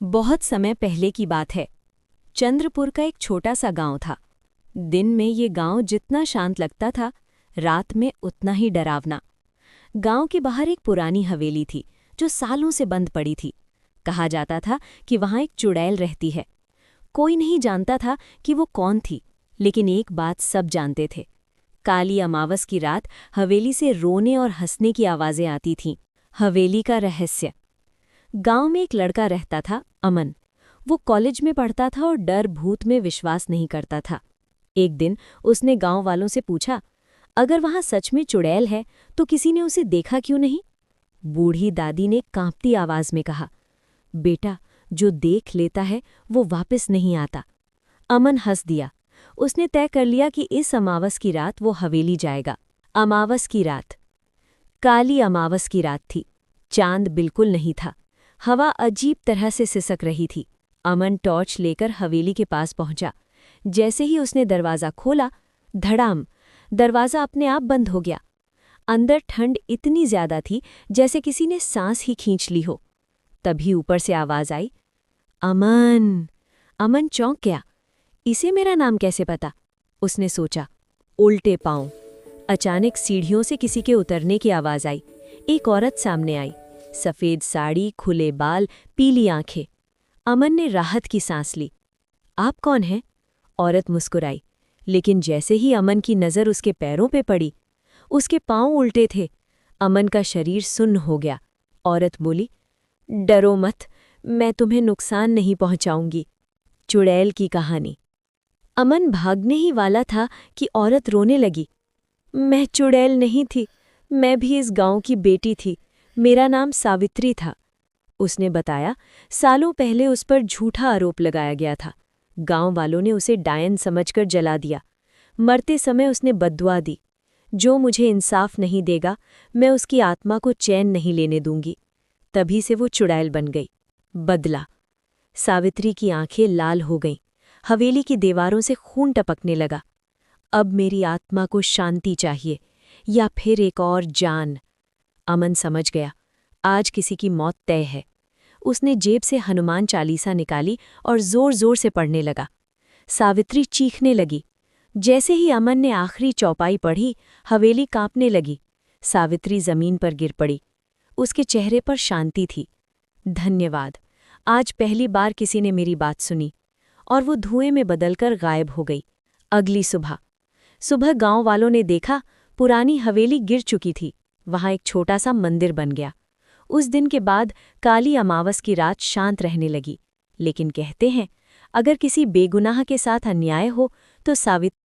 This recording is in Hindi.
बहुत समय पहले की बात है। चंद्रपुर का एक छोटा सा गांव था। दिन में ये गांव जितना शांत लगता था, रात में उतना ही डरावना। गांव के बाहर एक पुरानी हवेली थी जो सालों से बंद पड़ी थी। कहा जाता था कि वहां एक चुड़ैल रहती है। कोई नहीं जानता था कि वो कौन थी, लेकिन एक बात सब जानते थे। काली अमावस की रात हवेली से रोने और हंसने की आवाजें आती थीं। हवेली का रहस्य। गांव में एक लड़का रहता था, अमन। वो कॉलेज में पढ़ता था और डर भूत में विश्वास नहीं करता था। एक दिन उसने गांव वालों से पूछा, अगर वहां सच में चुड़ैल है तो किसी ने उसे देखा क्यों नहीं? बूढ़ी दादी ने कांपती आवाज में कहा, बेटा, जो देख लेता है वो वापस नहीं आता। अमन हंस दिया। उसने तय कर लिया कि इस अमावस की रात वो हवेली जाएगा। अमावस की रात। काली अमावस की रात थी। चांद बिल्कुल नहीं था। हवा अजीब तरह से सिसक रही थी। अमन टॉर्च लेकर हवेली के पास पहुंचा। जैसे ही उसने दरवाज़ा खोला, धड़ाम, दरवाज़ा अपने आप बंद हो गया। अंदर ठंड इतनी ज्यादा थी जैसे किसी ने सांस ही खींच ली हो। तभी ऊपर से आवाज आई, अमन। अमन चौंक गया। इसे मेरा नाम कैसे पता? उसने सोचा। उल्टे पांव। अचानक सीढ़ियों से किसी के उतरने की आवाज आई। एक औरत सामने आई। सफेद साड़ी, खुले बाल, पीली आंखें। अमन ने राहत की सांस ली। आप कौन हैं? औरत मुस्कुराई। लेकिन जैसे ही अमन की नज़र उसके पैरों पे पड़ी, उसके पांव उल्टे थे। अमन का शरीर सुन्न हो गया। औरत बोली, डरो मत, मैं तुम्हें नुकसान नहीं पहुंचाऊंगी। चुड़ैल की कहानी। अमन भागने ही वाला था कि औरत रोने लगी। मैं चुड़ैल नहीं थी, मैं भी इस गांव की बेटी थी। मेरा नाम सावित्री था। उसने बताया, सालों पहले उस पर झूठा आरोप लगाया गया था। गांव वालों ने उसे डायन समझकर जला दिया। मरते समय उसने बद्दुआ दी, जो मुझे इंसाफ नहीं देगा, मैं उसकी आत्मा को चैन नहीं लेने दूंगी। तभी से वो चुड़ैल बन गई। बदला। सावित्री की आंखें लाल हो गईं। हवेली की दीवारों से खून टपकने लगा। अब मेरी आत्मा को शांति चाहिए, या फिर एक और जान। अमन समझ गया, आज किसी की मौत तय है। उसने जेब से हनुमान चालीसा निकाली और जोर जोर से पढ़ने लगा। सावित्री चीखने लगी। जैसे ही अमन ने आखिरी चौपाई पढ़ी, हवेली कांपने लगी। सावित्री जमीन पर गिर पड़ी। उसके चेहरे पर शांति थी। धन्यवाद, आज पहली बार किसी ने मेरी बात सुनी। और वो धुएं में बदलकर गायब हो गई। अगली सुबह सुबह गांव वालों ने देखा, पुरानी हवेली गिर चुकी थी। वहां एक छोटा सा मंदिर बन गया। उस दिन के बाद काली अमावस की रात शांत रहने लगी। लेकिन कहते हैं, अगर किसी बेगुनाह के साथ अन्याय हो तो सावित्री